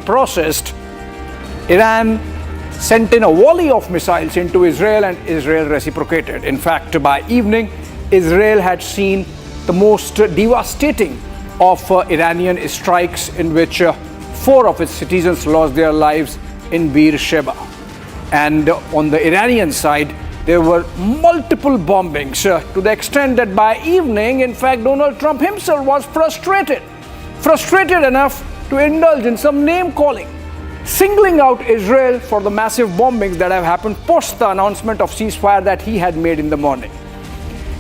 processed, Iran sent in a volley of missiles into Israel and Israel reciprocated. In fact, by evening, Israel had seen the most devastating of Iranian strikes in which 4 of its citizens lost their lives in Beersheba. And on the Iranian side, there were multiple bombings to the extent that by evening, in fact, Donald Trump himself was frustrated enough to indulge in some name calling, singling out Israel for the massive bombings that have happened post the announcement of ceasefire that he had made in the morning.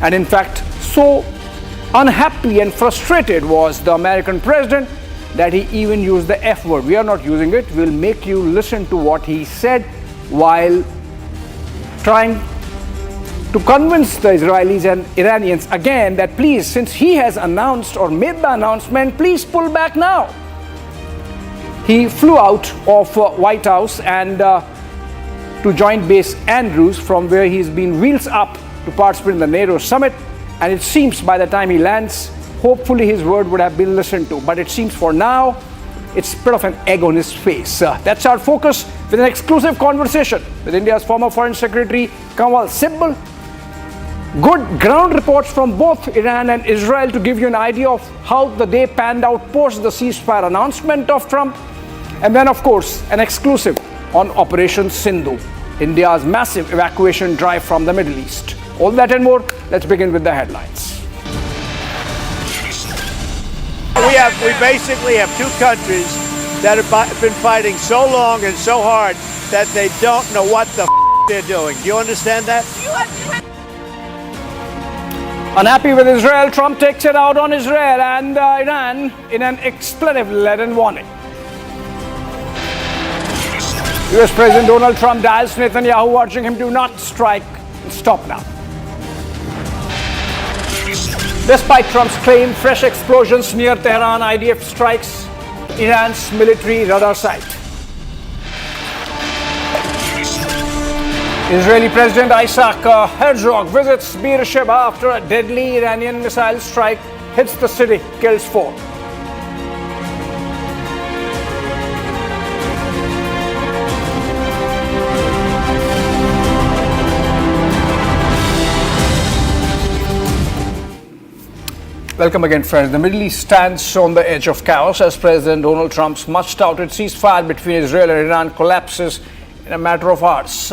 And in fact, so unhappy and frustrated was the American president that he even used the F word. We are not using it. We'll make you listen to what he said while trying to convince the Israelis and Iranians again that please, since he has announced or made the announcement, please pull back now. He flew out of White House and to Joint Base Andrews, from where he's been wheels up to participate in the NATO summit. And it seems by the time he lands, hopefully his word would have been listened to. But it seems for now, it's a bit of an egg on his face. That's our focus with an exclusive conversation with India's former Foreign Secretary, Kanwal Sibbal. Good ground reports from both Iran and Israel to give you an idea of how the day panned out post the ceasefire announcement of Trump. And then, of course, an exclusive on Operation Sindhu, India's massive evacuation drive from the Middle East. All that and more. Let's begin with the headlines. We basically have 2 countries that have been fighting so long and so hard that they don't know what the they're doing. Do you understand that? Unhappy with Israel, Trump takes it out on Israel and Iran in an expletive-laden warning. US President Donald Trump dials Netanyahu, urging him to not strike and stop now. Despite Trump's claim, fresh explosions near Tehran, IDF strikes Iran's military radar site. Israeli President Isaac Herzog visits Beersheba after a deadly Iranian missile strike hits the city, kills 4. Welcome again, friends. The Middle East stands on the edge of chaos as President Donald Trump's much-touted ceasefire between Israel and Iran collapses in a matter of hours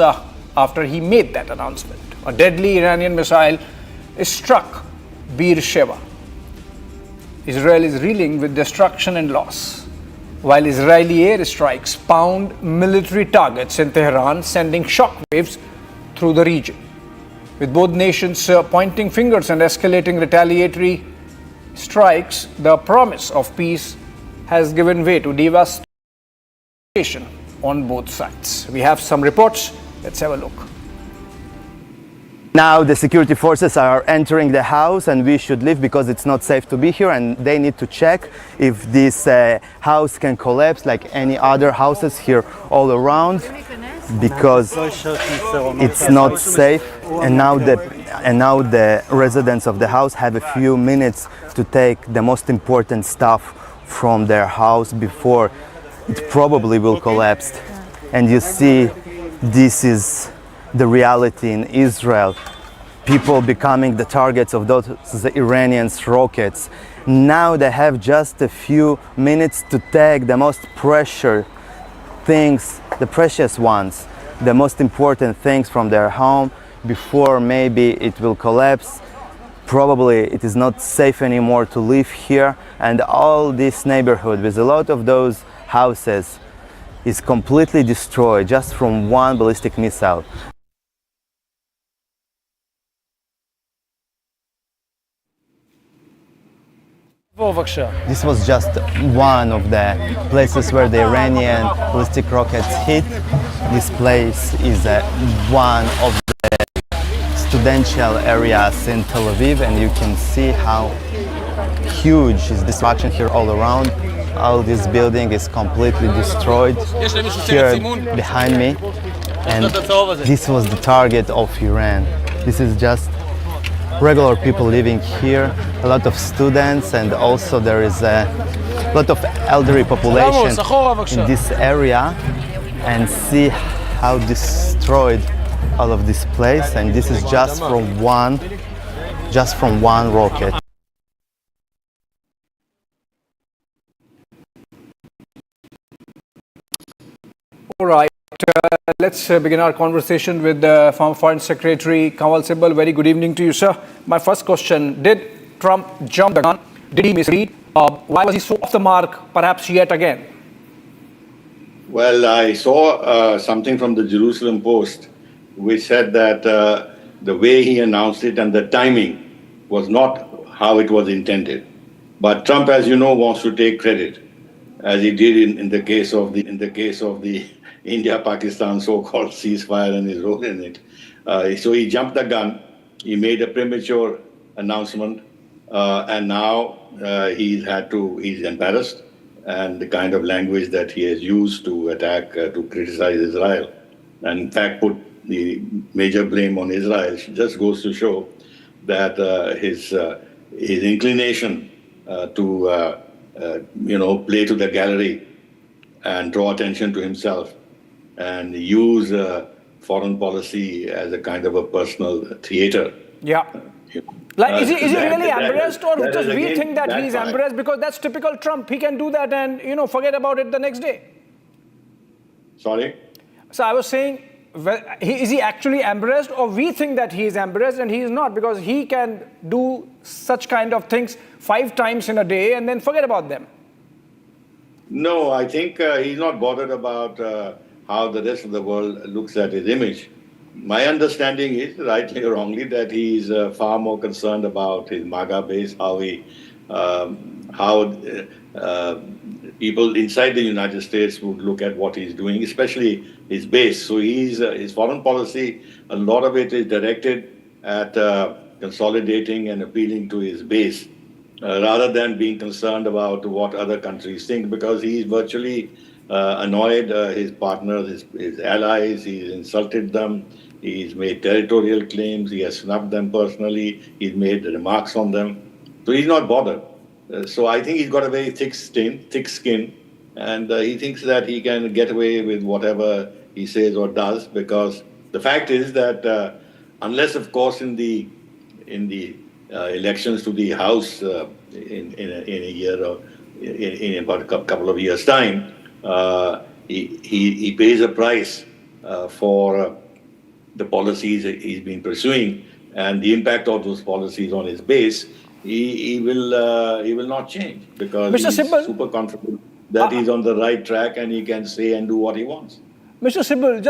after he made that announcement. A deadly Iranian missile is struck Beersheba. Israel is reeling with destruction and loss, while Israeli airstrikes pound military targets in Tehran, sending shockwaves through the region. With both nations pointing fingers and escalating retaliatory strikes, the promise of peace has given way to devastation on both sides. We have some reports. Let's have a look. Now the security forces are entering the house and we should leave because it's not safe to be here, and they need to check if this house can collapse like any other houses here all around, because it's not safe. And now the residents of the house have a few minutes to take the most important stuff from their house before it probably will collapse. And you see, this is the reality in Israel. People becoming the targets of those Iranians' rockets. Now they have just a few minutes to take the most precious things, the precious ones, the most important things from their home before maybe it will collapse. Probably it is not safe anymore to live here, and all this neighborhood with a lot of those houses is completely destroyed just from one ballistic missile. This was just one of the places where the Iranian ballistic rockets hit. This place is one of the residential areas in Tel Aviv, and you can see how huge is destruction here all around. All this building is completely destroyed here behind me, and this was the target of Iran. This is just regular people living here, a lot of students, and also there is lot of elderly population in this area, and see how destroyed all of this place. And this is just from one rocket. All right, let's begin our conversation with former Foreign Secretary Kanwal Sibal. Very good evening to you, sir. My first question, did Trump jump the gun? Did he misread? Why was he so off the mark, perhaps yet again? Well, I saw something from the Jerusalem Post which said that the way he announced it and the timing was not how it was intended. But Trump, as you know, wants to take credit, as he did in the case of the India-Pakistan so-called ceasefire and his role in it. So he jumped the gun. He made a premature announcement, and now he's embarrassed. And the kind of language that he has used to attack, to criticize Israel, and in fact put the major blame on Israel, just goes to show that his inclination to play to the gallery and draw attention to himself and use foreign policy as a kind of a personal theater. Yeah. Like, is he really embarrassed, or just we think that he's embarrassed? Because that's typical Trump. He can do that and, forget about it the next day. Sorry? So I was saying, is he actually embarrassed, or we think that he is embarrassed and he is not, because he can do such kind of things 5 times in a day and then forget about them? No, I think he's not bothered about how the rest of the world looks at his image. My understanding is, rightly or wrongly, that he's far more concerned about his MAGA base, how people inside the United States would look at what he's doing, especially his base. So his foreign policy, a lot of it is directed at consolidating and appealing to his base, rather than being concerned about what other countries think, because he's virtually annoyed his partners, his allies. He's insulted them. He's made territorial claims. He has snubbed them personally. He's made remarks on them. So he's not bothered. So I think he's got a very thick skin, and he thinks that he can get away with whatever he says or does, because the fact is that unless, of course, in the elections to the House in a year or in about a couple of years' time, he pays a price for the policies he's been pursuing, and the impact of those policies on his base, he will not change, because Mr. he's Sibal, super confident that he's on the right track and he can say and do what he wants. Mr. Sibal,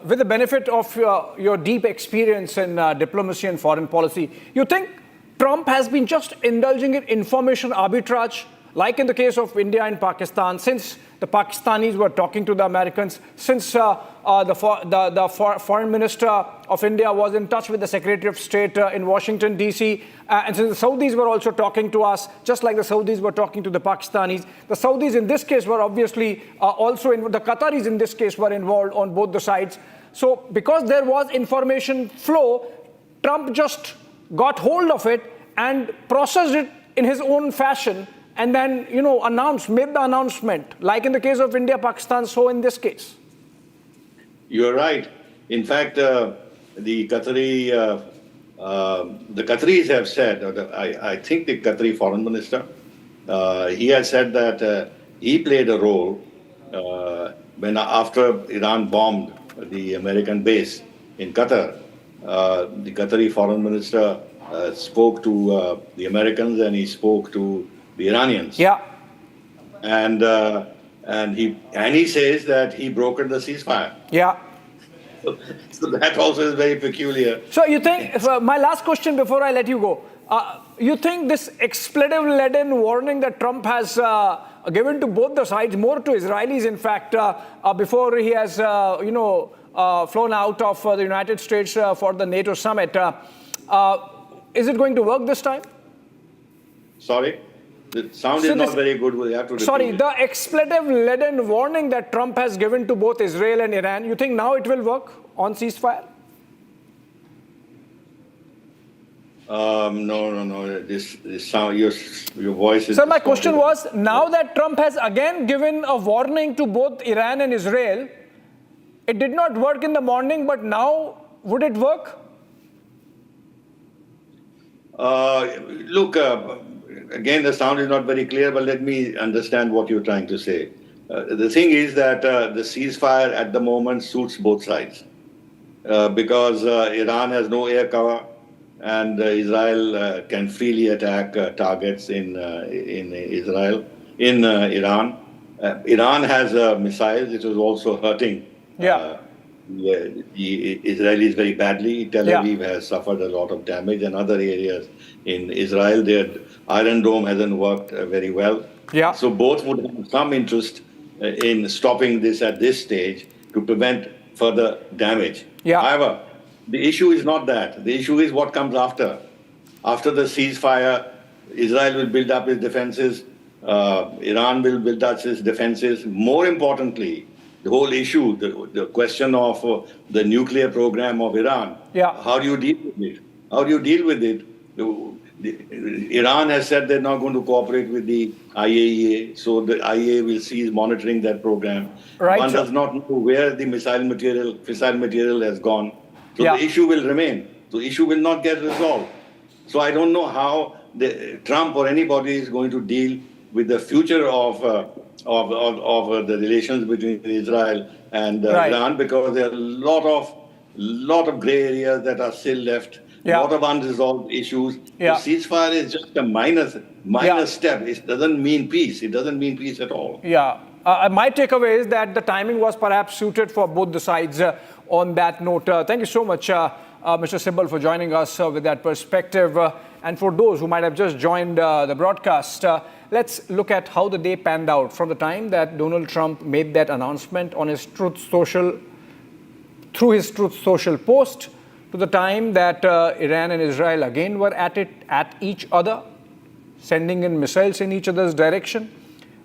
with the benefit of your deep experience in diplomacy and foreign policy, you think Trump has been just indulging in information arbitrage, like in the case of India and Pakistan, since the Pakistanis were talking to the Americans, since the foreign minister of India was in touch with the Secretary of State in Washington, D.C., and since the Saudis were also talking to us, just like the Saudis were talking to the Pakistanis. The Saudis in this case were obviously the Qataris in this case were involved on both the sides. So because there was information flow, Trump just got hold of it and processed it in his own fashion, and then, made the announcement, like in the case of India, Pakistan, so in this case. You're right. In fact, the Qataris have said, I think the Qatari foreign minister, he has said that he played a role after Iran bombed the American base in Qatar. The Qatari foreign minister spoke to the Americans, and he spoke to the Iranians. Yeah. And he says that he brokered the ceasefire. Yeah. So that also is very peculiar. So you think, my last question before I let you go, you think this expletive-laden warning that Trump has given to both the sides, more to Israelis in fact, before he has flown out of the United States for the NATO summit, is it going to work this time? Sorry? The sound is not very good. We'll have to repeat it. The expletive-laden warning that Trump has given to both Israel and Iran, you think now it will work on ceasefire? No. This sound, your voice is. Sir, my question was, now that Trump has again given a warning to both Iran and Israel, it did not work in the morning, but now would it work? Look, again, the sound is not very clear, but let me understand what you're trying to say. The thing is that the ceasefire at the moment suits both sides because Iran has no air cover and Israel can freely attack targets in Iran. Iran has missiles. It was also hurting the Israelis very badly. Tel Aviv has suffered a lot of damage, and other areas in Israel, their Iron Dome hasn't worked very well. So both would have some interest in stopping this at this stage to prevent further damage. However, the issue is not that. The issue is what comes after. After the ceasefire, Israel will build up its defenses. Iran will build up its defenses. More importantly, the whole issue, the question of the nuclear program of Iran. How do you deal with it? How do you deal with it? Iran has said they're not going to cooperate with the IAEA, so the IAEA will cease monitoring that program. One does not know where the fissile material has gone. So the issue will remain. The issue will not get resolved. So I don't know how Trump or anybody is going to deal with the future of the relations between Israel and Iran, because there are a lot of gray areas that are still left. A lot of unresolved issues. The ceasefire is just a minor step. It doesn't mean peace. It doesn't mean peace at all. My takeaway is that the timing was perhaps suited for both the sides on that note. Thank you so much, Mr. Sibal, for joining us with that perspective. And for those who might have just joined the broadcast, let's look at how the day panned out from the time that Donald Trump made that announcement on his Truth Social, through his Truth Social post, to the time that Iran and Israel again were at each other, sending in missiles in each other's direction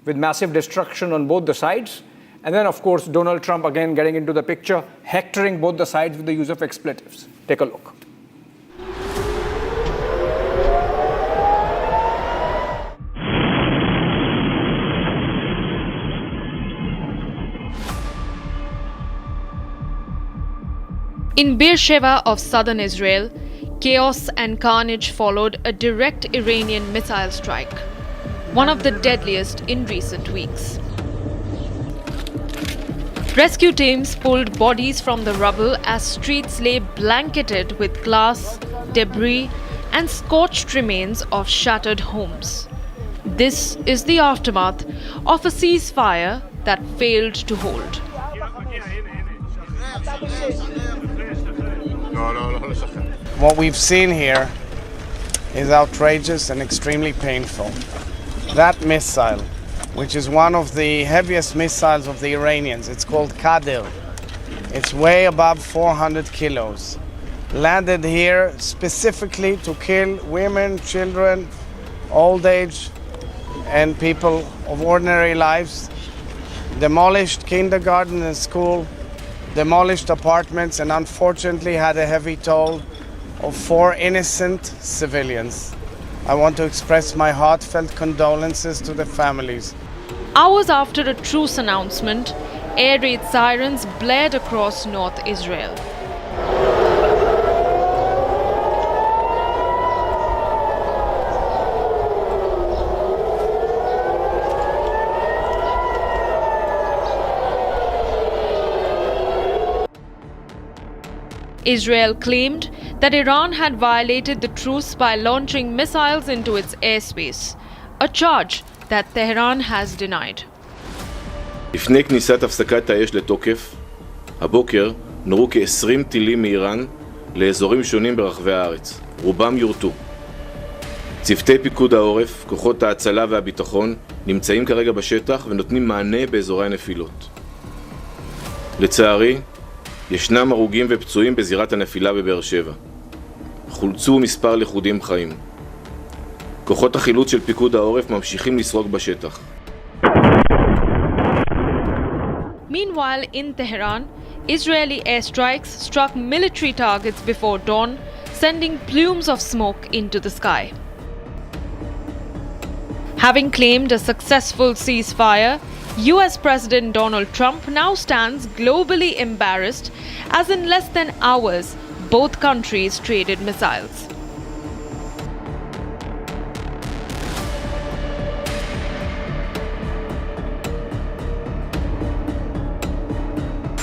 with massive destruction on both the sides. And then, of course, Donald Trump again getting into the picture, hectoring both the sides with the use of expletives. Take a look. In Beersheba of southern Israel, chaos and carnage followed a direct Iranian missile strike, one of the deadliest in recent weeks. Rescue teams pulled bodies from the rubble as streets lay blanketed with glass, debris, and scorched remains of shattered homes. This is the aftermath of a ceasefire that failed to hold. What we've seen here is outrageous and extremely painful. That missile, which is one of the heaviest missiles of the Iranians, it's called Qadr. It's way above 400 kilos. Landed here specifically to kill women, children, old age, and people of ordinary lives. Demolished kindergarten and school, demolished apartments, and unfortunately had a heavy toll of 4 innocent civilians. I want to express my heartfelt condolences to the families. Hours after a truce announcement, air raid sirens blared across North Israel. Israel claimed that Iran had violated the truce by launching missiles into its airspace, a charge that Tehran has denied. לפני כניסת הפסקת האש לתוקף, הבוקר נורו כ-20 טילים מאיראן לאזורים שונים ברחבי הארץ. רובם יורטו. צוותי פיקוד העורף, כוחות ההצלה והביטחון, נמצאים כרגע בשטח ונותנים מענה באזורי הנפילות. לצערי, ישנם הרוגים ופצועים בזירת הנפילה בבאר שבע. חולצו מספר לכודים חיים. כוחות החילוץ של פיקוד העורף ממשיכים לסרוק בשטח. Meanwhile, in Tehran, Israeli airstrikes struck military targets before dawn, sending plumes of smoke into the sky. Having claimed a successful ceasefire, US President Donald Trump now stands globally embarrassed as in less than hours, both countries traded missiles.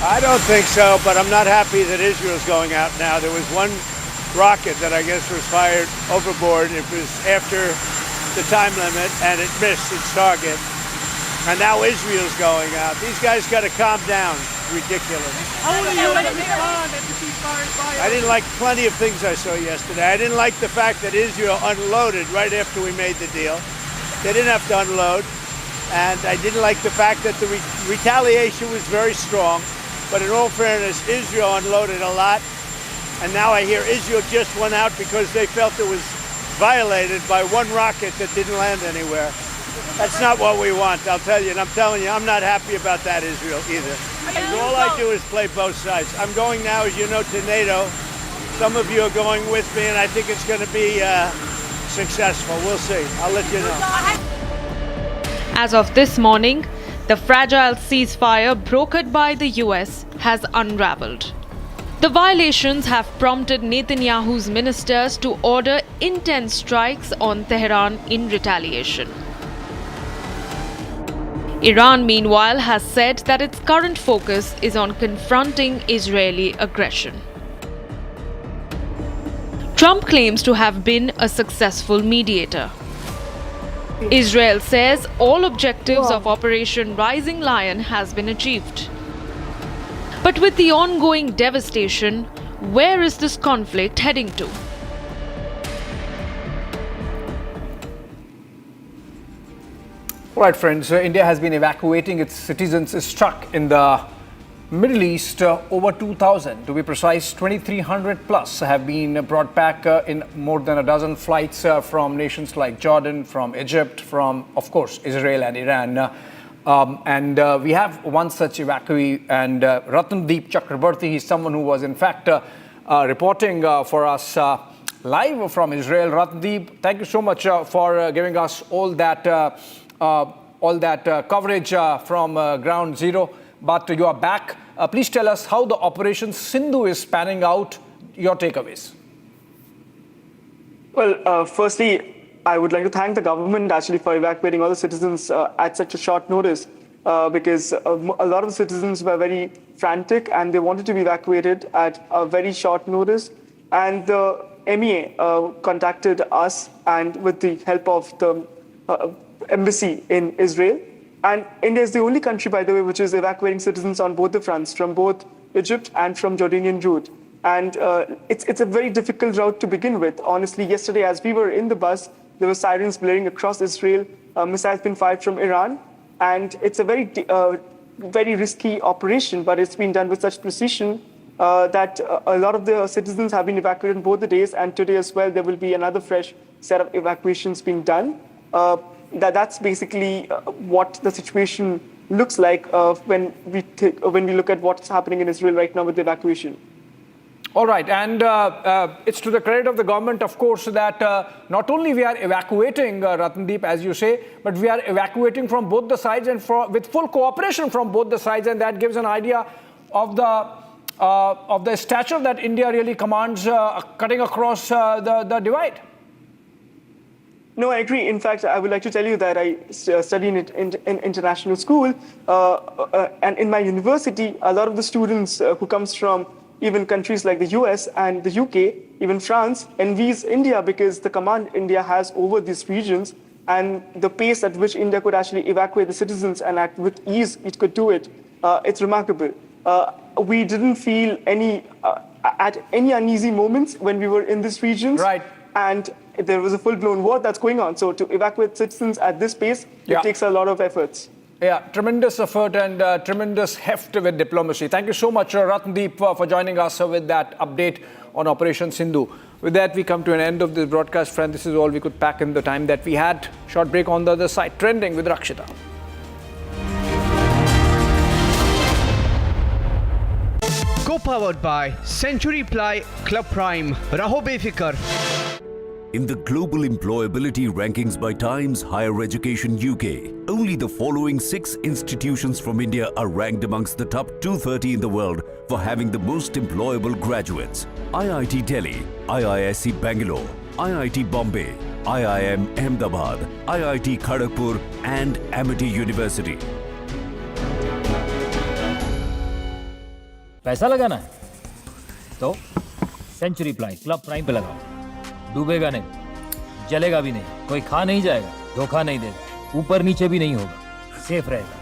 I don't think so, but I'm not happy that Israel's going out now. There was one rocket that I guess was fired overboard. It was after the time limit, and it missed its target. And now Israel's going out. These guys got to calm down. Ridiculous. I didn't like plenty of things I saw yesterday. I didn't like the fact that Israel unloaded right after we made the deal. They didn't have to unload. And I didn't like the fact that the retaliation was very strong. But in all fairness, Israel unloaded a lot. And now I hear Israel just went out because they felt it was violated by one rocket that didn't land anywhere. That's not what we want, I'll tell you. And I'm telling you, I'm not happy about that, Israel, either. And all I do is play both sides. I'm going now, as you know, to NATO. Some of you are going with me, and I think it's going to be successful. We'll see. I'll let you know. As of this morning, the fragile ceasefire brokered by the US has unraveled. The violations have prompted Netanyahu's ministers to order intense strikes on Tehran in retaliation. Iran, meanwhile, has said that its current focus is on confronting Israeli aggression. Trump claims to have been a successful mediator. Israel says all objectives of Operation Rising Lion has been achieved. But with the ongoing devastation, where is this conflict heading to? All right, friends, India has been evacuating its citizens struck in the Middle East. Over 2,000, to be precise, 2,300 plus have been brought back in more than a dozen flights from nations like Jordan, from Egypt, from, of course, Israel and Iran. We have one such evacuee, and Ratandeep Chakrabarti, he's someone who was in fact reporting for us live from Israel. Ratandeep, thank you so much for giving us all that coverage from ground zero. But you are back. Please tell us how the Operation Sindhu is panning out, your takeaways. Well, firstly, I would like to thank the government actually for evacuating all the citizens at such a short notice because a lot of the citizens were very frantic and they wanted to be evacuated at a very short notice. And the MEA contacted us, and with the help of the embassy in Israel. And India is the only country, by the way, which is evacuating citizens on both the fronts, from both Egypt and from Jordanian route. And it's a very difficult route to begin with. Honestly, yesterday, as we were in the bus, there were sirens blaring across Israel, missiles been fired from Iran. And it's a very risky operation, but it's been done with such precision that a lot of the citizens have been evacuated on both the days. And today as well, there will be another fresh set of evacuations being done. That's basically what the situation looks like when we look at what's happening in Israel right now with the evacuation. All right, and it's to the credit of the government, of course, that not only we are evacuating Ratandeep, as you say, but we are evacuating from both the sides and with full cooperation from both the sides, and that gives an idea of the stature that India really commands, cutting across the divide. No, I agree. In fact, I would like to tell you that I study in international school, and in my university, a lot of the students who comes from even countries like the US and the UK, even France, envies India because the command India has over these regions and the pace at which India could actually evacuate the citizens and with ease it could do it. It's remarkable. We didn't feel at any uneasy moments when we were in these regions. Right. And there was a full-blown war that's going on. So to evacuate citizens at this pace, it takes a lot of efforts. Yeah, tremendous effort and tremendous heft with diplomacy. Thank you so much, Ratandeep, for joining us with that update on Operation Sindhu. With that, we come to an end of this broadcast, friend. This is all we could pack in the time that we had. Short break on the other side. Trending with Rakshita. Co-powered by Century Ply Club Prime. Raho befikar. In the global employability rankings by Times Higher Education UK, only the following 6 institutions from India are ranked amongst the top 230 in the world for having the most employable graduates. IIT Delhi, IISc Bangalore, IIT Bombay, IIM Ahmedabad, IIT Kharagpur and Amity University. पैसा लगाना है तो century ply club prime पे लगाओ, डूबेगा नहीं, जलेगा भी नहीं, कोई खा नहीं जाएगा, धोखा नहीं देगा, ऊपर नीचे भी नहीं होगा, सेफ रहेगा,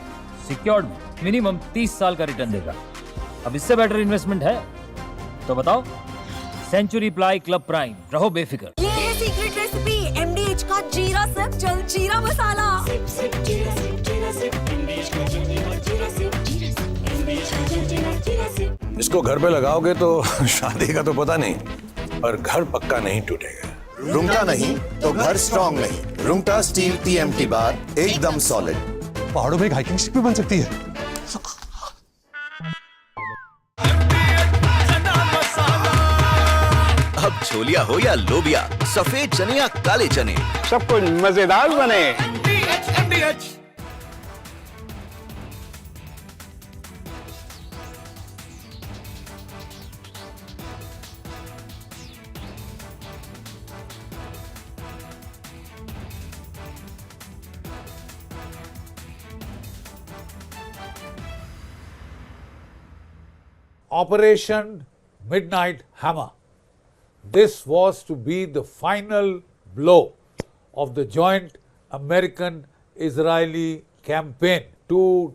सिक्योर्ड भी, मिनिमम 30 साल का रिटर्न देगा। अब इससे बेटर इन्वेस्टमेंट है तो बताओ। सेंचुरी प्लाई क्लब प्राइम, रहो बेफिक्र। ये है सीक्रेट रेसिपी MDH का जीरा सिप जल जीरा मसाला। सिप सिप जीरा सिप MDH का जल जीरा सिप MDH का जल जीरा सिप। इसको घर पे लगाओगे तो शादी का तो पता नहीं, पर घर पक्का नहीं टूटेगा। रुंगटा नहीं तो घर स्ट्रॉन्ग नहीं। रुंगटा स्टील TMT बार एकदम सॉलिड। पहाड़ों में एक हाइकिंग शिप भी बन सकती है। अब छोलिया हो या लोबिया, सफेद चने या काले चने, सब कुछ मजेदार बने। Operation Midnight Hammer. This was to be the final blow of the joint American-Israeli campaign to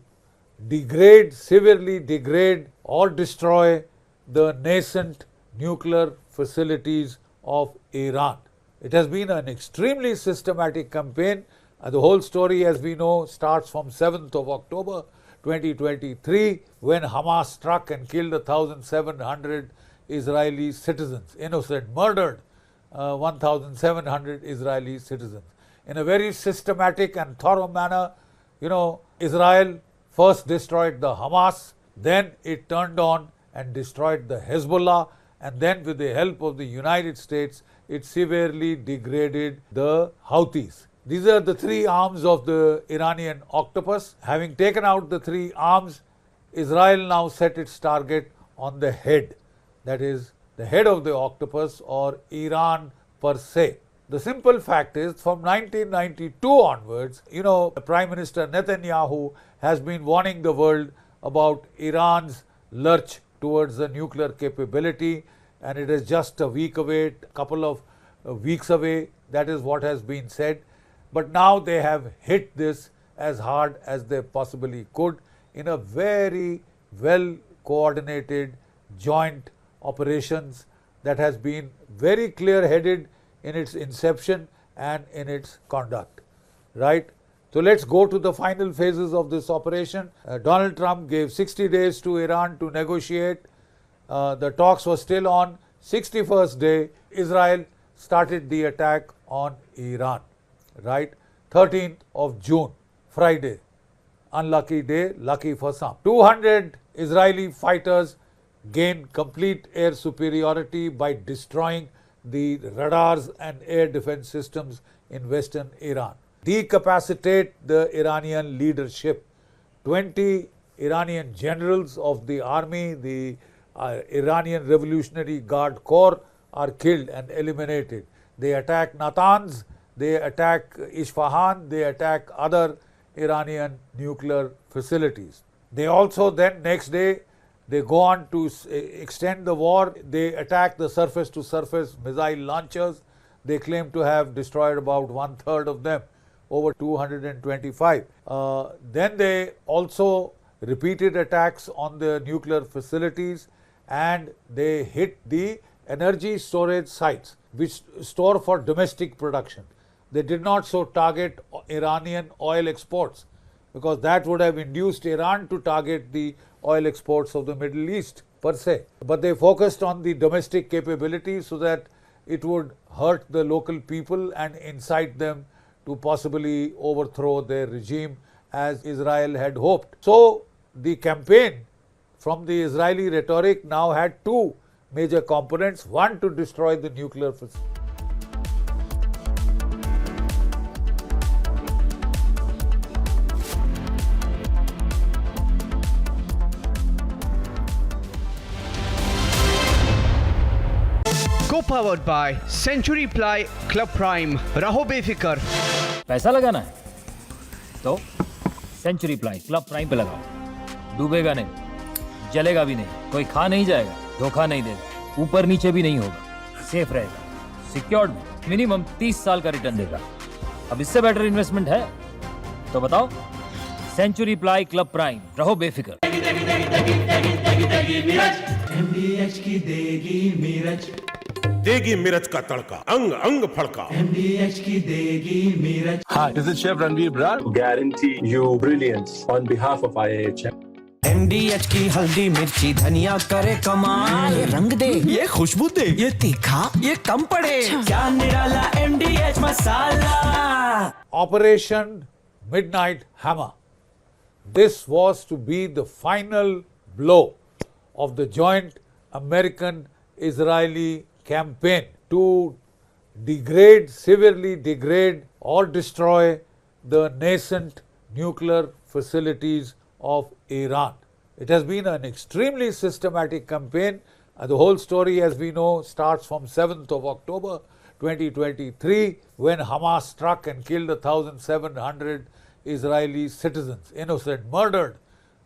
degrade, severely degrade or destroy the nascent nuclear facilities of Iran. It has been an extremely systematic campaign. The whole story, as we know, starts from 7th of October 2023, when Hamas struck and killed 1,700 Israeli citizens, innocent, murdered 1,700 Israeli citizens. In a very systematic and thorough manner, Israel first destroyed the Hamas, then it turned on and destroyed the Hezbollah, and then with the help of the United States, it severely degraded the Houthis. These are the 3 arms of the Iranian octopus. Having taken out the 3 arms, Israel now set its target on the head, that is, the head of the octopus, or Iran per se. The simple fact is, from 1992 onwards, Prime Minister Netanyahu has been warning the world about Iran's lurch towards the nuclear capability, and it is just a week away, a couple of weeks away. That is what has been said. But now they have hit this as hard as they possibly could in a very well coordinated joint operations that has been very clear-headed in its inception and in its conduct, right? So let's go to the final phases of this operation. Donald Trump gave 60 days to Iran to negotiate. The talks were still on. 61st day, Israel started the attack on Iran, right? 13th of June, Friday, unlucky day, lucky for some. 200 Israeli fighters gained complete air superiority by destroying the radars and air defense systems in western Iran. Decapacitate the Iranian leadership. 20 Iranian generals of the army, the Iranian Revolutionary Guard Corps, are killed and eliminated. They attack Natanz, they attack Isfahan, they attack other Iranian nuclear facilities. They also then, next day, they go on to extend the war. They attack the surface-to-surface missile launchers. They claim to have destroyed about 1/3 of them, over 225. Then they also repeated attacks on the nuclear facilities, and they hit the energy storage sites which store for domestic production. They did not so target Iranian oil exports, because that would have induced Iran to target the oil exports of the Middle East per se. But they focused on the domestic capability so that it would hurt the local people and incite them to possibly overthrow their regime as Israel had hoped. So the campaign from the Israeli rhetoric now had two major components. One, to destroy the nuclear facility. Co-powered by Century Ply Club Prime. रहो बेफिक्र. पैसा लगाना है तो century ply club prime पे लगाओ. डूबेगा नहीं, जलेगा भी नहीं, कोई खा नहीं जाएगा, धोखा नहीं देगा, ऊपर नीचे भी नहीं होगा, सेफ रहेगा, सिक्योर्ड, मिनिमम 30 साल का रिटर्न देगा. अब इससे बेटर इन्वेस्टमेंट है तो बताओ. सेंचुरी प्लाई क्लब प्राइम, रहो बेफिक्र. MDH की देगी मिर्च, देगी मिर्च का तड़का, अंग अंग फड़का. MDH की देगी मिर्च. Hi, this is Chef Ranveer Brar. Guarantee you brilliance on behalf of IIHM. MDH की हल्दी मिर्ची धनिया करे कमाल. ये रंग दे, ये खुशबू दे, ये तीखा, ये कम पड़े. क्या निराला MDH masala. Operation Midnight Hammer. This was to be the final blow of the joint American-Israeli campaign to degrade, severely degrade or destroy the nascent nuclear facilities of Iran. It has been an extremely systematic campaign. The whole story, as we know, starts from 7th of October 2023 when Hamas struck and killed 1,700 Israeli citizens, innocent, murdered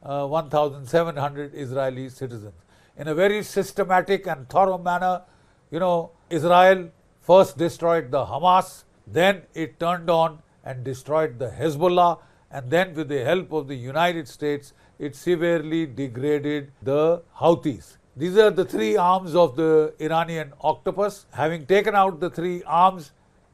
1,700 Israeli citizens. In a very systematic and thorough manner, Israel first destroyed the Hamas, then it turned on and destroyed the Hezbollah, and then with the help of the United States, it severely degraded the Houthis. These are the three arms of the Iranian octopus. Having taken out the three arms,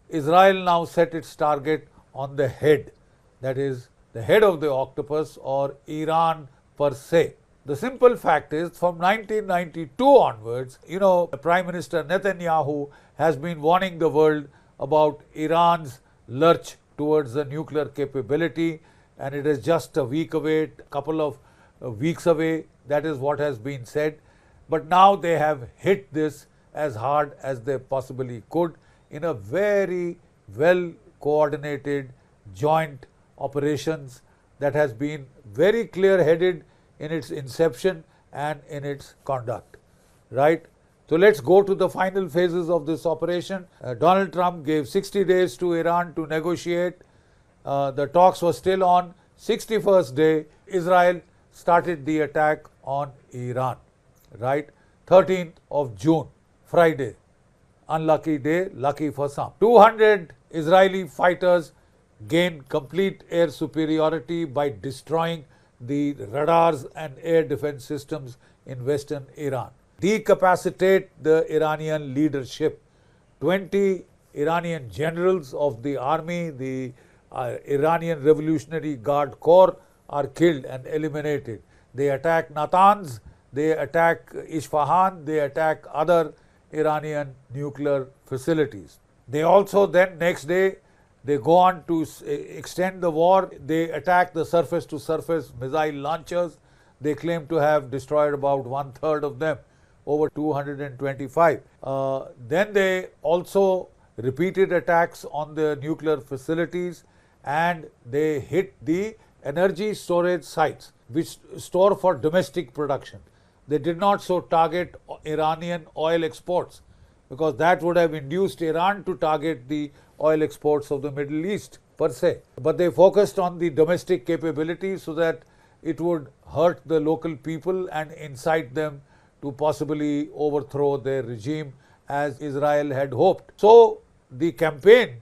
Israel now set its target on the head, that is, the head of the octopus, or Iran per se. The simple fact is, from 1992 onwards, Prime Minister Netanyahu has been warning the world about Iran's lurch towards the nuclear capability, and it is just a week away, a couple of weeks away. That is what has been said. But now they have hit this as hard as they possibly could in a very well coordinated joint operations that has been very clear-headed in its inception and in its conduct, right? So let's go to the final phases of this operation. Donald Trump gave 60 days to Iran to negotiate. The talks were still on. 61st day, Israel started the attack on Iran, right? 13th of June, Friday. Unlucky day, lucky for some. 200 Israeli fighters gained complete air superiority by destroying the radars and air defense systems in western Iran. Decapacitate the Iranian leadership. 20 Iranian generals of the army, the Iranian Revolutionary Guard Corps, are killed and eliminated. They attack Natanz, they attack Isfahan, they attack other Iranian nuclear facilities. They also then, next day, they go on to extend the war. They attack the surface-to-surface missile launchers. They claim to have destroyed about 1/3 of them, over 225. Then they also repeated attacks on the nuclear facilities, and they hit the energy storage sites which store for domestic production. They did not so target Iranian oil exports, because that would have induced Iran to target the oil exports of the Middle East per se. But they focused on the domestic capability so that it would hurt the local people and incite them to possibly overthrow their regime as Israel had hoped. So the campaign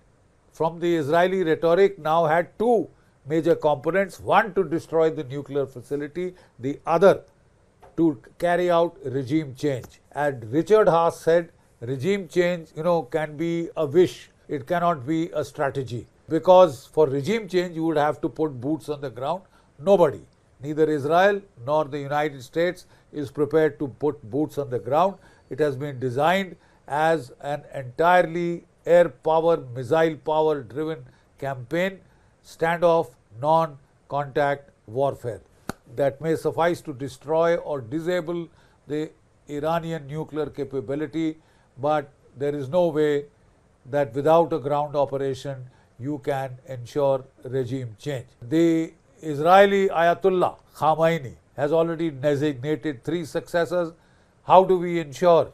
from the Israeli rhetoric now had two major components. One, to destroy the nuclear facility, the other to carry out regime change. And Richard Haas said, regime change, can be a wish. It cannot be a strategy. Because for regime change, you would have to put boots on the ground. Nobody, neither Israel nor the United States, is prepared to put boots on the ground. It has been designed as an entirely air power, missile power driven campaign, standoff, non-contact warfare. that may suffice to destroy or disable the Iranian nuclear capability, but there is no way that without a ground operation you can ensure regime change. The Israeli Ayatollah Khamenei has already designated 3 successors. How do we ensure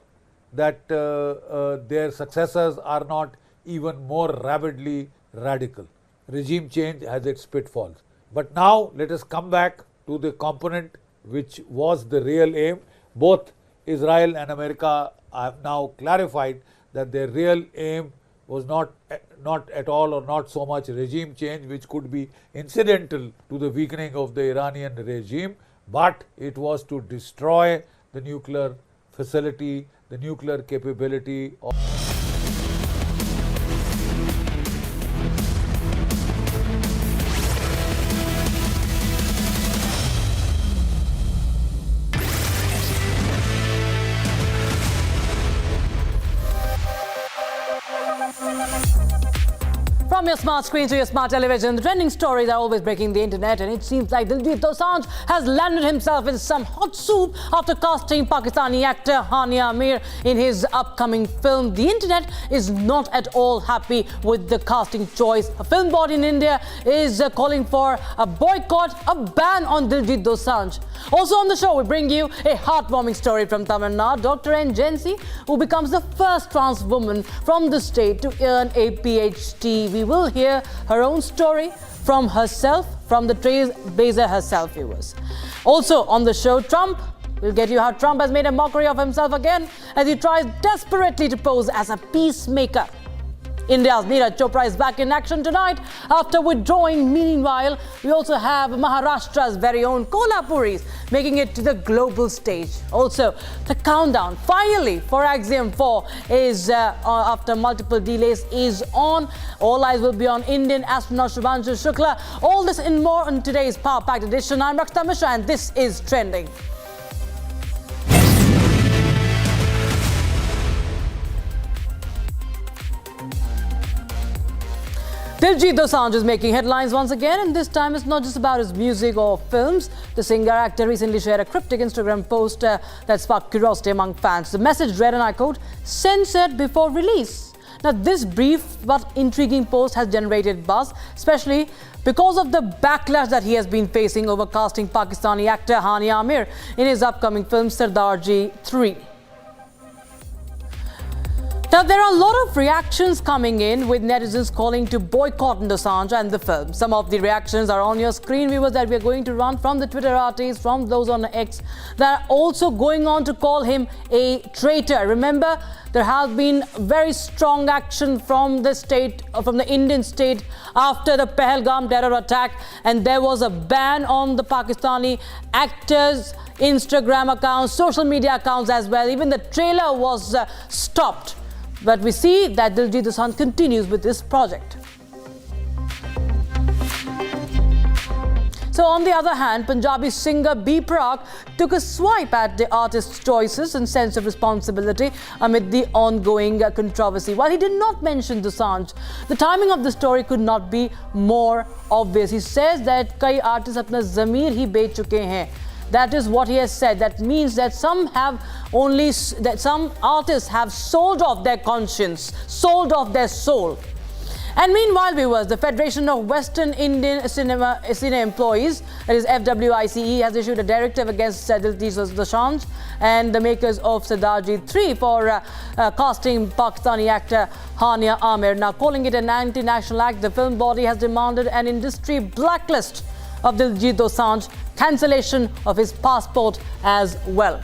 that their successors are not even more rabidly radical? Regime change has its pitfalls. But now let us come back to the component which was the real aim. Both Israel and America have now clarified that their real aim was not at all or not so much regime change, which could be incidental to the weakening of the Iranian regime, but it was to destroy the nuclear facility, the nuclear capability of From your smart screen to your smart television, the trending stories are always breaking the internet, and it seems like Diljit Dosanjh has landed himself in some hot soup after casting Pakistani actor Hania Amir in his upcoming film. The internet is not at all happy with the casting choice. A film board in India is calling for a boycott, a ban on Diljit Dosanjh. Also on the show, we bring you a heartwarming story from Tamil Nadu. Dr. N. Jensi, who becomes the first trans woman from the state to earn a PhD. We will hear her own story from herself, from the trailblazer herself, viewers. Also on the show, Trump. We'll get you how Trump has made a mockery of himself again as he tries desperately to pose as a peacemaker. India's Neeraj Chopra is back in action tonight after withdrawing. Meanwhile, we also have Maharashtra's very own Kolhapuris making it to the global stage. Also, the countdown finally for Axiom 4 is after multiple delays is on. All eyes will be on Indian astronaut Shubhanshu Shukla. All this and more in today's power-packed edition. I'm Rakshita Mishra and this is Trending. Diljit Dosanjh is making headlines once again, and this time it's not just about his music or films. The singer-actor recently shared a cryptic Instagram post that sparked curiosity among fans. The message read, and I quote, "Censored before release." Now, this brief but intriguing post has generated buzz, especially because of the backlash that he has been facing over casting Pakistani actor Hania Amir in his upcoming film Sardarji 3. Now, there are a lot of reactions coming in with netizens calling to boycott Dosanjh and the film. Some of the reactions are on your screen, viewers, that we are going to run from the Twitter artists, from those on X, that are also going on to call him a traitor. Remember, there has been very strong action from the state, from the Indian state after the Pahalgam terror attack, and there was a ban on the Pakistani actors' Instagram accounts, social media accounts as well. Even the trailer was stopped. But we see that Diljit Dosanjh continues with this project. So on the other hand, Punjabi singer B. Prague took a swipe at the artist's choices and sense of responsibility amid the ongoing controversy. While he did not mention Dosanjh, the timing of the story could not be more obvious. He says that कई artists अपना ज़मीर ही बेच चुके हैं. That is what he has said. That means that some artists have sold off their conscience, sold off their soul. And meanwhile, viewers, the Federation of Western Indian Cinema Employees, that is FWICE, has issued a directive against Diljit Dosanjh and the makers of Sardarji 3 for casting Pakistani actor Hania Amir. Now, calling it an anti-national act, the film body has demanded an industry blacklist of Diljit Dosanjh, cancellation of his passport as well.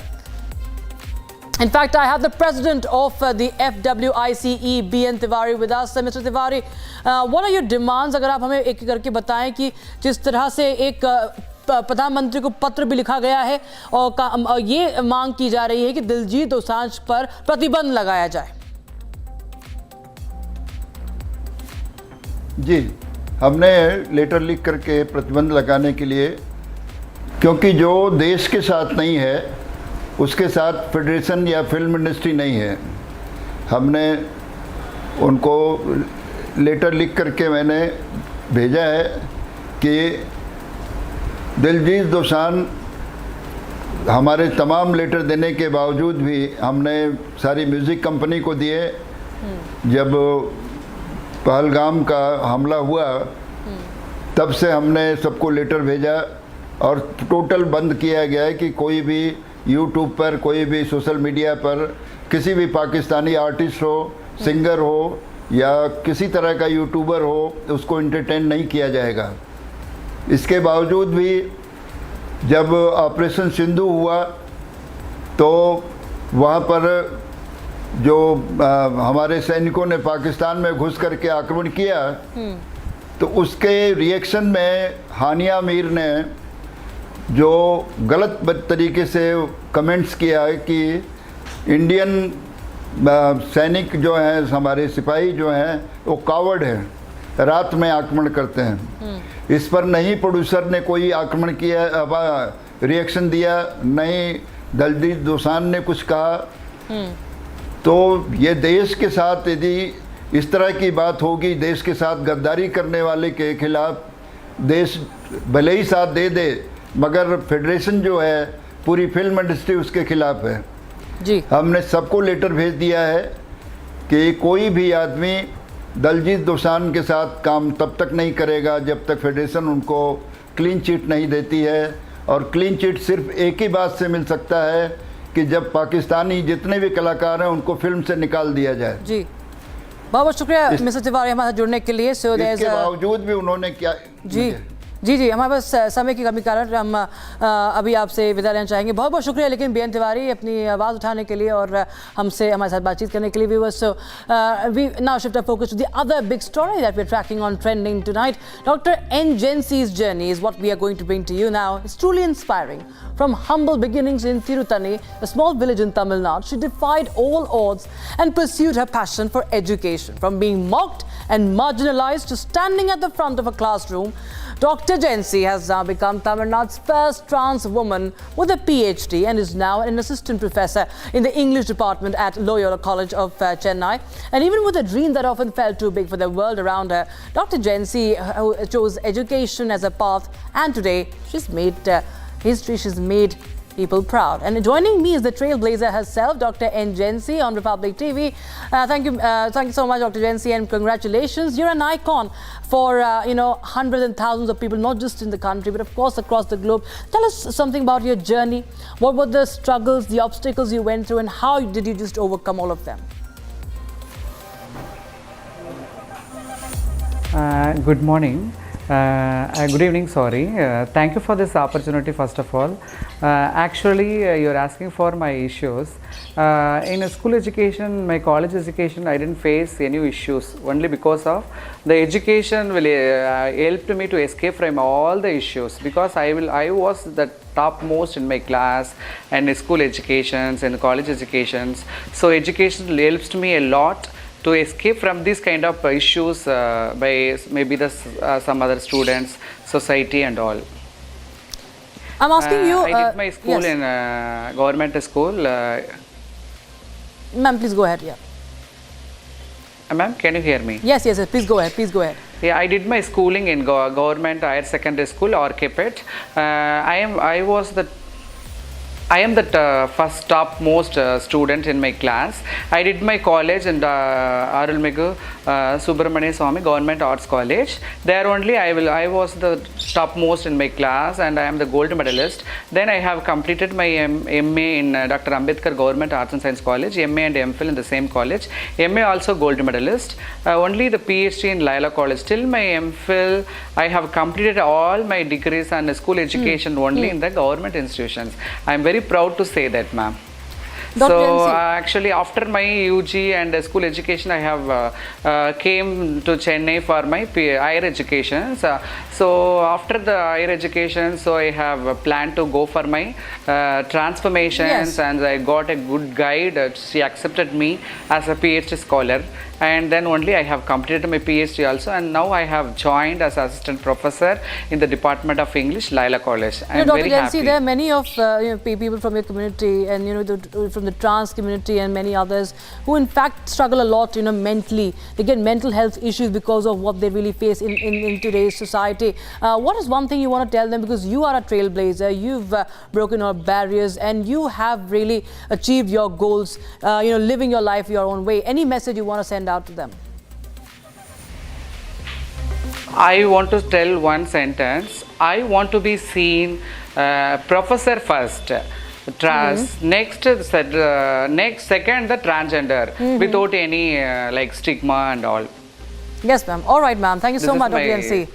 In fact, I have the president of the FWICE, B.N. Tiwari, with us. Mr. Tiwari, what are your demands? अगर आप हमें एक करके बताएं कि जिस तरह से एक प्रधानमंत्री को पत्र भी लिखा गया है और ये मांग की जा रही है कि दिलजीत दोसांझ पर प्रतिबंध लगाया जाए। जी, हमने लेटर लिख करके प्रतिबंध लगाने के लिए, क्योंकि जो देश के साथ नहीं है उसके साथ फेडरेशन या फिल्म इंडस्ट्री नहीं है, हमने उनको लेटर लिख करके मैंने भेजा है कि दिलजीत दोसांझ हमारे तमाम लेटर देने के बावजूद भी हमने सारी म्यूज़िक कंपनी को दिए। जब पहलगाम का हमला हुआ तब से हमने सबको लेटर भेजा और टोटल बंद किया गया है कि कोई भी यूट्यूब पर, कोई भी सोशल मीडिया पर किसी भी पाकिस्तानी आर्टिस्ट हो, सिंगर हो या किसी तरह का यूट्यूबर हो, उसको एंटरटेन नहीं किया जाएगा। इसके बावजूद भी जब ऑपरेशन सिंधु हुआ तो वहाँ पर जो हमारे सैनिकों ने पाकिस्तान में घुस करके आक्रमण किया तो उसके रिएक्शन में हानिया मीर ने जो गलत तरीके से कमेंट्स किया है कि इंडियन सैनिक जो हैं, हमारे सिपाही जो हैं वो कावर्ड हैं, रात में आक्रमण करते हैं। इस पर नहीं प्रोड्यूसर ने कोई आक्रमण किया, रिएक्शन दिया, नहीं दिलजीत दोसांझ ने कुछ कहा। तो ये देश के साथ यदि इस तरह की बात होगी, देश के साथ गद्दारी करने वाले के खिलाफ देश भले ही साथ दे दे, मगर फेडरेशन जो है, पूरी फिल्म इंडस्ट्री उसके खिलाफ है जी। हमने सबको लेटर भेज दिया है कि कोई भी आदमी दिलजीत दोसांझ के साथ काम तब तक नहीं करेगा जब तक फेडरेशन उनको क्लीन चिट नहीं देती है। और क्लीन चिट सिर्फ एक ही बात से मिल सकता है कि जब पाकिस्तानी जितने भी कलाकार हैं उनको फिल्म से निकाल दिया जाए। जी, बहुत बहुत शुक्रिया मिस्टर तिवारी हमारे साथ जुड़ने के लिए। इसके बावजूद भी उन्होंने क्या जी हमारे पास समय की कमी कारण हम अभी आपसे विदा लेना चाहेंगे। बहुत बहुत शुक्रिया लेकिन बीएन तिवारी अपनी आवाज़ उठाने के लिए और हमसे हमारे साथ बातचीत करने के लिए। Viewers, we now shift our focus to the other big story that we're tracking on Trending tonight. Dr. N. Jency's journey is what we are going to bring to you now. It's truly inspiring. From humble beginnings in Tirutani, a small village in Tamil Nadu, she defied all odds and pursued her passion for education. From being mocked and marginalized to standing at the front of a classroom, Dr. Jency has now become Tamil Nadu's first trans woman with a PhD and is now an assistant professor in the English department at Loyola College of Chennai. And even with a dream that often felt too big for the world around her, Dr. Jency chose education as a path, and today she's made history, she's made people proud. And joining me is the trailblazer herself, Dr. N. Jency on Republic TV. Thank you so much, Dr. Jency, and congratulations. You're an icon for hundreds and thousands of people, not just in the country, but of course across the globe. Tell us something about your journey. What were the struggles, the obstacles you went through, and how did you just overcome all of them? Good morning. Good evening, sorry. Thank you for this opportunity, first of all. Actually, you're asking for my issues. In school education, my college education, I didn't face any issues, only because of the education will helped me to escape from all the issues, because I was the topmost in my class and school educations and college educations. So education helps me a lot to escape from these kind of issues by maybe some other students, society and all. I'm asking you... I did my school in government school. Ma'am, please go ahead, yeah. Ma'am, can you hear me? Yes, please go ahead. Yeah, I did my schooling in government higher secondary school, Orkepet. I am the first topmost student in my class. I did my college in Arulmigu Subramania Swamy Government Arts College. There only I was the topmost in my class and I am the gold medalist. Then I have completed my MA in Dr. Ambedkar Government Arts and Science College, MA and MPhil in the same college. MA also gold medalist. Only the PhD in Loyola College. Till my MPhil, I have completed all my degrees and school education only in the government institutions. I am very proud to say that, ma'am. So actually after my UG and school education, I have came to Chennai for my higher education. So after the higher education, so I have planned to go for my transformations, and I got a good guide. She accepted me as a PhD scholar, and then only I have completed my PhD also, and now I have joined as assistant professor in the Department of English, Loyola College. I am Dr. very Jency, happy. there are many of people from your community and from the trans community and many others who in fact struggle a lot, mentally. They get mental health issues because of what they really face in today's society. What is one thing you want to tell them, because you are a trailblazer, you've broken all barriers and you have really achieved your goals, living your life your own way. Any message you want to send out to them? I want to tell one sentence. I want to be seen professor first, next second the transgender, without any stigma and all. Yes, ma'am. All right, ma'am. Thank you so much, Dr. Jansi.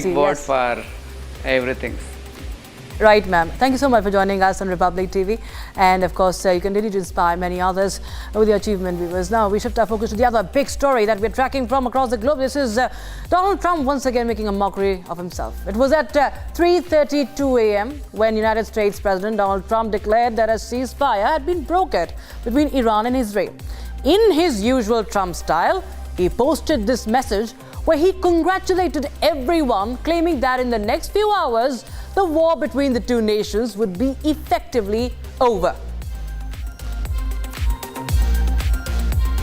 Big word for everything. Right, ma'am. Thank you so much for joining us on Republic TV. And of course, you continue to inspire many others with your achievement, viewers. Now, we shift our focus to the other big story that we're tracking from across the globe. This is Donald Trump once again making a mockery of himself. It was at 3:32 a.m. when United States President Donald Trump declared that a ceasefire had been brokered between Iran and Israel. In his usual Trump style, he posted this message where he congratulated everyone, claiming that in the next few hours, the war between the two nations would be effectively over.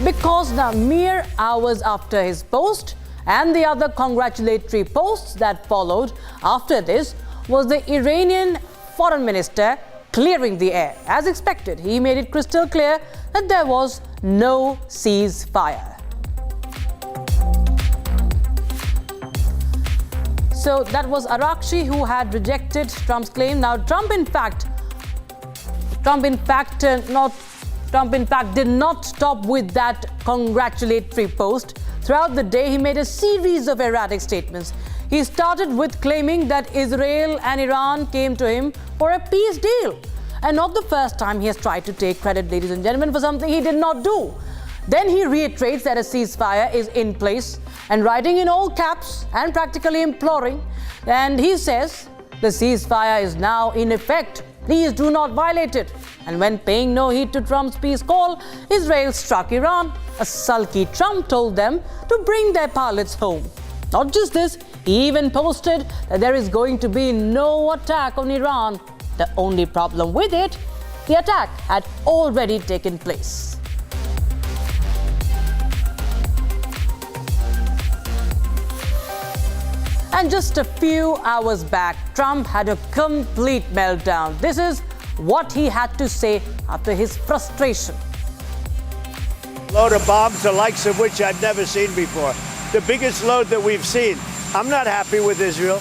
Because now, mere hours after his post and the other congratulatory posts that followed after this, was the Iranian foreign minister clearing the air. As expected, he made it crystal clear that there was no ceasefire. So that was Arakshi who had rejected Trump's claim. Now, Trump in fact did not stop with that congratulatory post. Throughout the day, he made a series of erratic statements. He started with claiming that Israel and Iran came to him for a peace deal. And not the first time he has tried to take credit, ladies and gentlemen, for something he did not do. Then he reiterates that a ceasefire is in place and writing in all caps and practically imploring. And he says the ceasefire is now in effect. Please do not violate it. And when paying no heed to Trump's peace call, Israel struck Iran. A sulky Trump told them to bring their pilots home. Not just this, he even posted that there is going to be no attack on Iran. The only problem with it, the attack had already taken place. And just a few hours back, Trump had a complete meltdown. This is what he had to say after his frustration. Load of bombs, the likes of which I'd never seen before. The biggest load that we've seen. I'm not happy with Israel.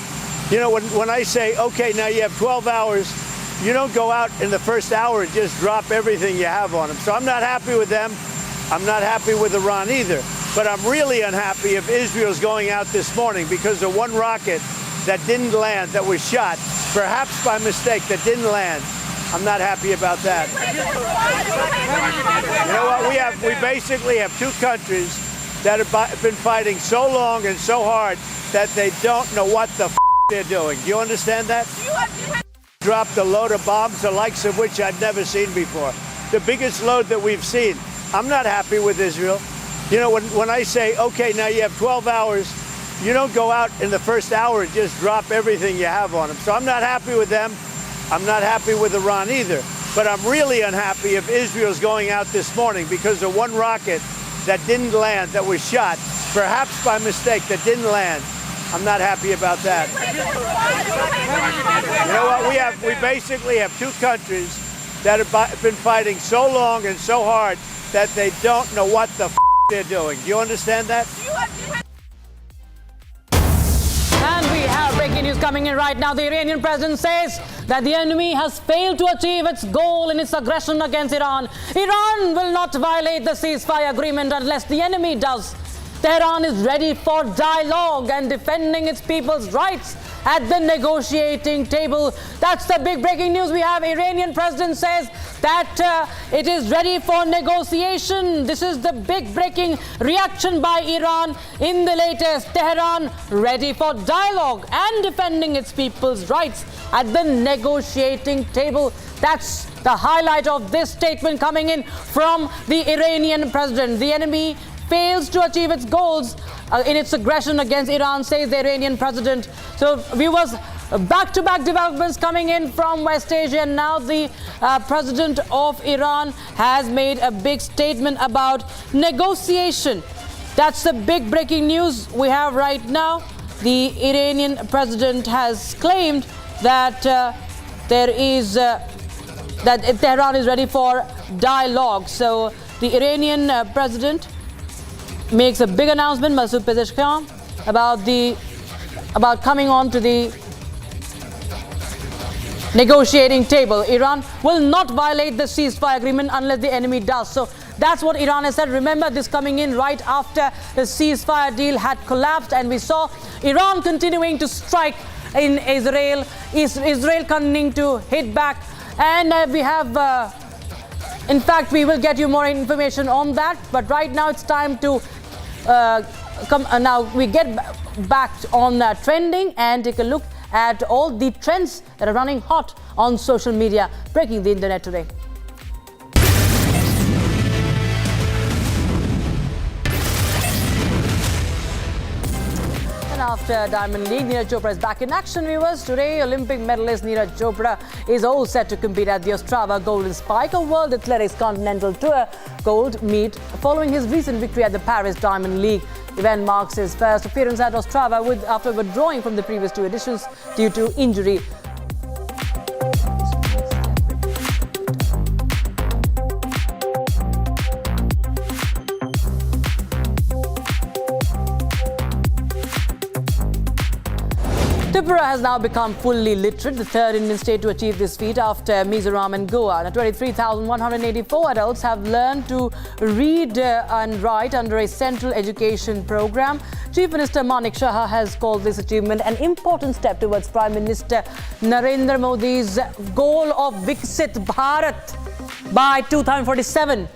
When I say, okay, now you have 12 hours, you don't go out in the first hour and just drop everything you have on them. So I'm not happy with them. I'm not happy with Iran either. But I'm really unhappy if Israel's going out this morning because of one rocket that didn't land, that was shot, perhaps by mistake, that didn't land. I'm not happy about that. You know what? We basically have two countries that have been fighting so long and so hard that they don't know what the they're doing. Do you understand that? Dropped a load of bombs, the likes of which I'd never seen before. The biggest load that we've seen. I'm not happy with Israel. When I say, okay, now you have 12 hours, you don't go out in the first hour and just drop everything you have on them. So I'm not happy with them. I'm not happy with Iran either. But I'm really unhappy if Israel's going out this morning because of one rocket that didn't land, that was shot, perhaps by mistake, that didn't land. I'm not happy about that. You know what? We basically have two countries that have been fighting so long and so hard that they don't know what the they're doing. Do you understand that? And we have breaking news coming in right now. The Iranian president says that the enemy has failed to achieve its goal in its aggression against Iran. Iran will not violate the ceasefire agreement unless the enemy does. Tehran is ready for dialogue and defending its people's rights at the negotiating table. That's the big breaking news we have. Iranian president says that it is ready for negotiation. This is the big breaking reaction by Iran in the latest. Tehran ready for dialogue and defending its people's rights at the negotiating table. That's the highlight of this statement coming in from the Iranian president. The enemy fails to achieve its goals in its aggression against Iran, says the Iranian president. So viewers, Back-to-back developments coming in from West Asia. And now the president of Iran has made a big statement about negotiation. That's the big breaking news we have right now. The Iranian president has claimed that that Tehran is ready for dialogue. So the Iranian president makes a big announcement, Masoud Pezeshkian, about coming on to the negotiating table. Iran will not violate the ceasefire agreement unless the enemy does. So that's what Iran has said. Remember, this coming in right after the ceasefire deal had collapsed, and we saw Iran continuing to strike in Israel, Israel continuing to hit back, and we have, in fact, we will get you more information on that. But right now it's time to now we get back on trending and take a look at all the trends that are running hot on social media, breaking the internet today. And after Diamond League, Neeraj Chopra is back in action, viewers. Today, Olympic medalist Neeraj Chopra is all set to compete at the Ostrava Golden Spike, a World Athletics Continental Tour Gold meet, following his recent victory at the Paris Diamond League. The event marks his first appearance at Ostrava after withdrawing from the previous two editions due to injury. Tripura has now become fully literate, the third Indian state to achieve this feat after Mizoram and Goa. Now, 23,184 adults have learned to read and write under a central education program. Chief Minister Manik Shah has called this achievement an important step towards Prime Minister Narendra Modi's goal of Viksit Bharat by 2047.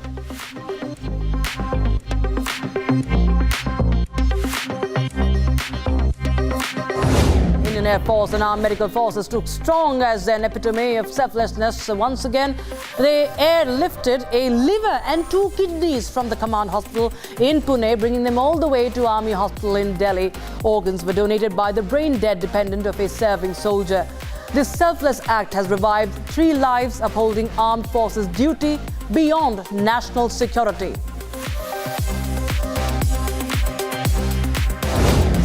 Air Force and armed medical forces look strong as an epitome of selflessness. Once again, they airlifted a liver and 2 kidneys from the command hospital in Pune, bringing them all the way to Army Hospital in Delhi. Organs were donated by the brain-dead dependent of a serving soldier. This selfless act has revived 3 lives, upholding armed forces' duty beyond national security.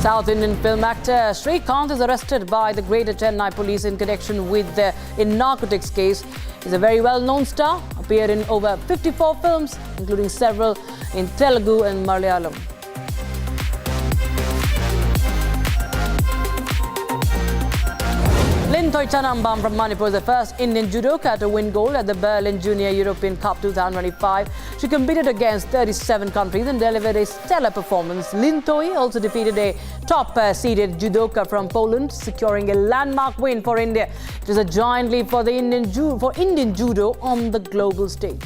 South Indian film actor Srikanth is arrested by the Greater Chennai Police in connection with a narcotics case. He's a very well-known star, appeared in over 54 films, including several in Telugu and Malayalam. Lintoy Chanambam from Manipur is the first Indian judoka to win gold at the Berlin Junior European Cup 2025. She competed against 37 countries and delivered a stellar performance. Lintoy also defeated a top-seeded judoka from Poland, securing a landmark win for India. It is a giant leap for Indian judo on the global stage.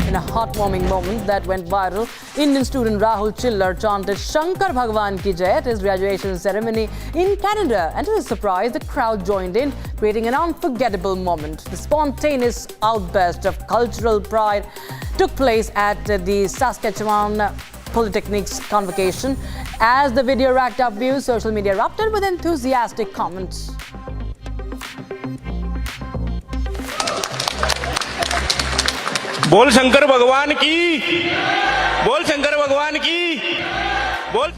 In a heartwarming moment that went viral, Indian student Rahul Chillar chanted Shankar Bhagwan Ki Jai at his graduation ceremony in Canada, and to his surprise, the crowd joined in, creating an unforgettable moment. The spontaneous outburst of cultural pride took place at the Saskatchewan Polytechnic's convocation. As the video racked up views, social media erupted with enthusiastic comments. बोल शंकर भगवान की, बोल शंकर भगवान की, बोल।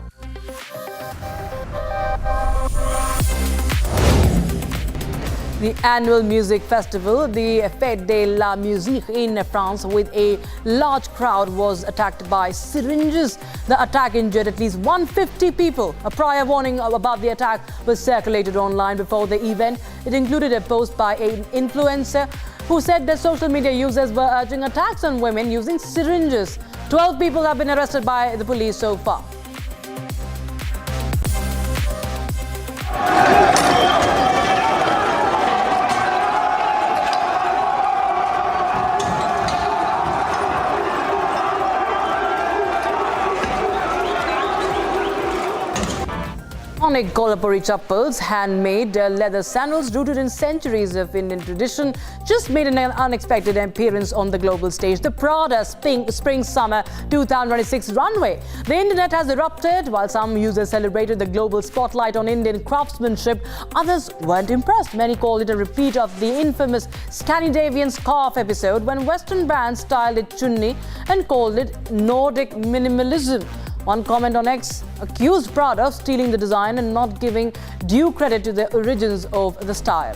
The annual music festival, the Fête de la Musique in France, with a large crowd, was attacked by syringes. The attack injured at least 150 people. A prior warning about the attack was circulated online before the event. It included a post by an influencer who said that social media users were urging attacks on women using syringes. 12 people have been arrested by the police so far. Iconic Kolhapuri chappals, handmade leather sandals rooted in centuries of Indian tradition, just made an unexpected appearance on the global stage. The Prada Spring-Summer 2026 runway. The internet has erupted. While some users celebrated the global spotlight on Indian craftsmanship, others weren't impressed. Many called it a repeat of the infamous Scandinavian scarf episode when Western brands styled it chunni and called it Nordic minimalism. One comment on X accused Prada of stealing the design and not giving due credit to the origins of the style.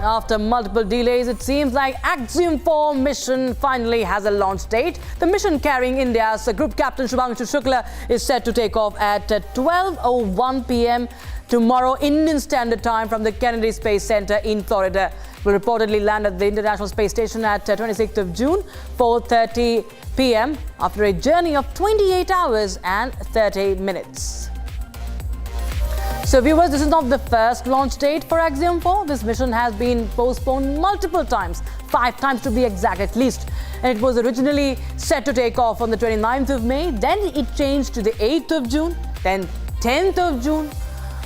After multiple delays, it seems like Axiom 4 mission finally has a launch date. The mission carrying India's group captain Shubhangshu Shukla is set to take off at 12:01 p.m. tomorrow Indian Standard Time from the Kennedy Space Center in Florida. It will reportedly land at the International Space Station at 26th of June, 4:30 p.m. after a journey of 28 hours and 30 minutes. So viewers, this is not the first launch date for Axiom 4. This mission has been postponed multiple times, 5 times to be exact at least. And it was originally set to take off on the 29th of May, then it changed to the 8th of June, then 10th of June,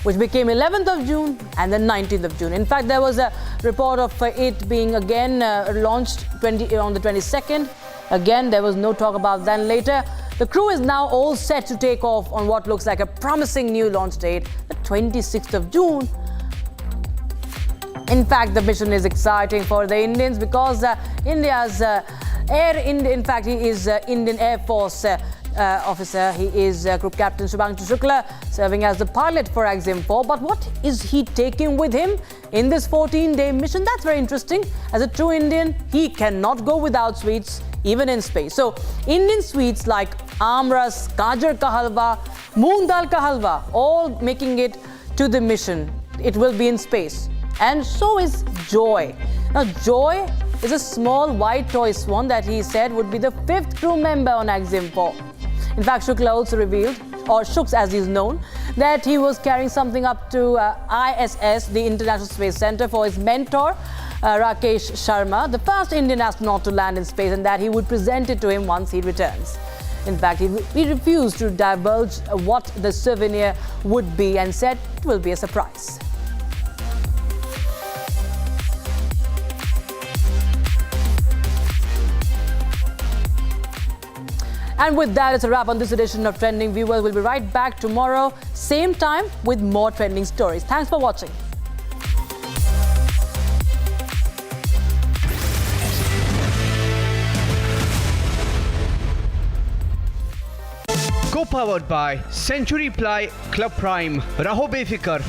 which became 11th of June and then 19th of June. In fact, there was a report of it being again launched on the 22nd. Again, there was no talk about that later. The crew is now all set to take off on what looks like a promising new launch date, the 26th of June. In fact, the mission is exciting for the Indians because India's in fact, he is Indian Air Force officer. He is Group Captain Shubhangshu Shukla, serving as the pilot for Axiom 4. But what is he taking with him in this 14-day mission? That's very interesting. As a true Indian, he cannot go without sweets, even in space. So, Indian sweets like amras, gajar ka halwa, moong dal ka halwa, all making it to the mission. It will be in space. And so is Joy. Now, Joy is a small white toy swan that he said would be the 5th crew member on Axiom 4. In fact, Shukla also revealed, or Shuks as he's known, that he was carrying something up to ISS, the International Space Center, for his mentor, Rakesh Sharma, the first Indian astronaut to land in space, and that he would present it to him once he returns. In fact, he refused to divulge what the souvenir would be and said it will be a surprise. And with that, it's a wrap on this edition of Trending. Viewers, we'll be right back tomorrow, same time, with more trending stories. Thanks for watching. Co-powered by Century Ply Club Prime. Raho befikar.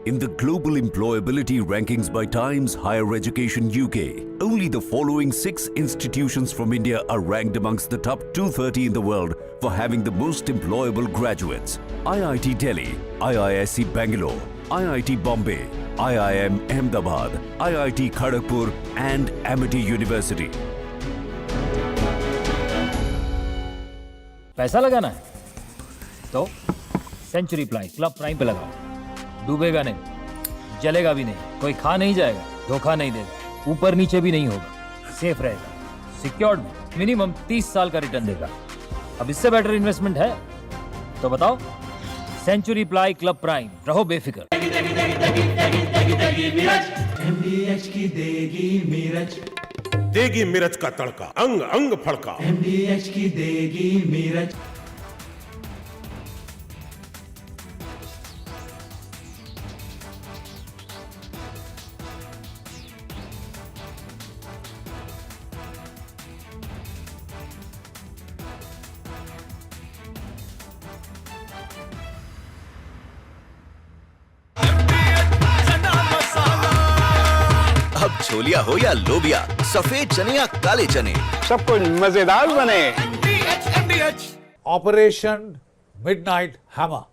In the global employability rankings by Times Higher Education UK, only the following 6 institutions from India are ranked amongst the top 230 in the world for having the most employable graduates: IIT Delhi, IISc Bangalore, IIT Bombay, IIM Ahmedabad, IIT Kharagpur and Amity University. पैसा लगाना है तो century ply club prime पे लगाओ। डूबेगा नहीं, जलेगा भी नहीं, कोई खा नहीं जाएगा, धोखा नहीं देगा, ऊपर नीचे भी नहीं होगा, सेफ रहेगा, सिक्योर्ड मिनिमम 30 साल का रिटर्न देगा। अब इससे बेटर इन्वेस्टमेंट है तो बताओ। सेंचुरी प्लाई क्लब प्राइम, रहो बेफिक्र। MDH की देगी मीरज, देगी मिर्च का तड़का, अंग अंग फड़का। MDH की देगी मीरज। अब छोलिया हो या लोबिया, सफेद चने या काले चने, सब कुछ मजेदार बने। Operation Midnight Hammer.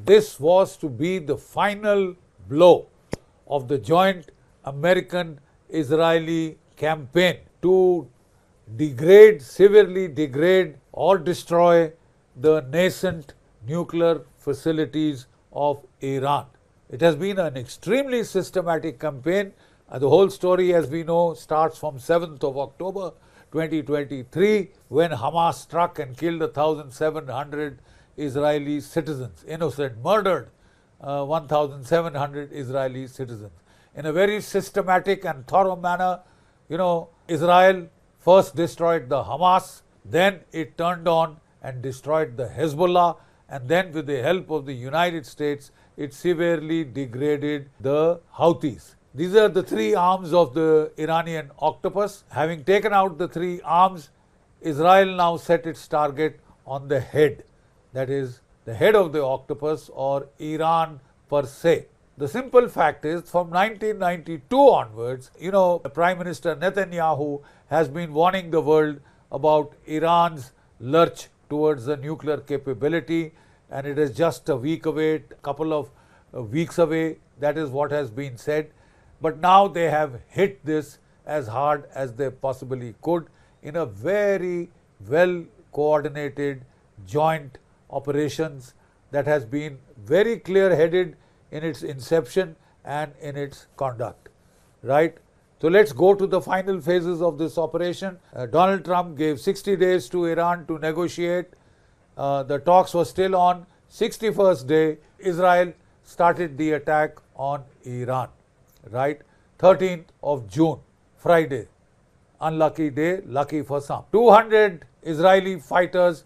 This was to be the final blow of the joint American-Israeli campaign to degrade, severely degrade or destroy the nascent nuclear facilities of Iran. It has been an extremely systematic campaign The whole story, as we know, starts from 7th of October 2023, when Hamas struck and killed 1,700 Israeli citizens, innocent, murdered 1,700 Israeli citizens. In a very systematic and thorough manner, Israel first destroyed the Hamas, then it turned on and destroyed the Hezbollah, and then with the help of the United States, it severely degraded the Houthis. These are the three arms of the Iranian octopus. Having taken out the three arms, Israel now set its target on the head. That is, the head of the octopus, or Iran per se. The simple fact is, from 1992 onwards, Prime Minister Netanyahu has been warning the world about Iran's lurch towards the nuclear capability, and it is just a week away, a couple of weeks away. That is what has been said. But now they have hit this as hard as they possibly could in a very well coordinated joint operations that has been very clear-headed in its inception and in its conduct, right? So let's go to the final phases of this operation. Donald Trump gave 60 days to Iran to negotiate. The talks were still on. 61st day, Israel started the attack on Iran, right? 13th of June, Friday. Unlucky day, lucky for some. 200 Israeli fighters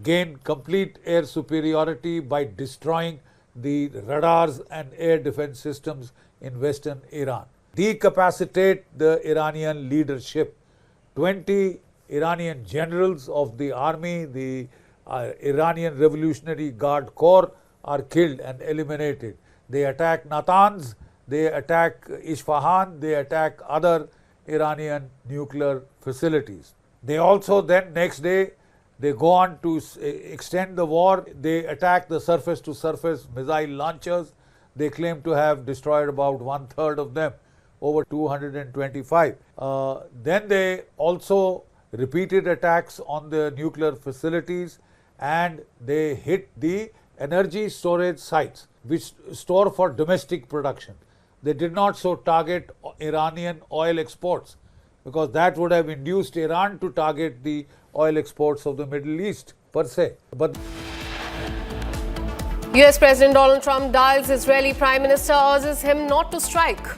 gained complete air superiority by destroying the radars and air defense systems in western Iran. Decapacitate the Iranian leadership. 20 Iranian generals of the army, the Iranian Revolutionary Guard Corps, are killed and eliminated. They attack Natanz, they attack Isfahan, they attack other Iranian nuclear facilities. They also then, next day, they go on to extend the war. They attack the surface-to-surface missile launchers. They claim to have destroyed about 1/3 of them, over 225. Then they also repeated attacks on the nuclear facilities, and they hit the energy storage sites which store for domestic production. They did not so target Iranian oil exports, because that would have induced Iran to target the oil exports of the Middle East per se. But US President Donald Trump dials Israeli Prime Minister, urges him not to strike.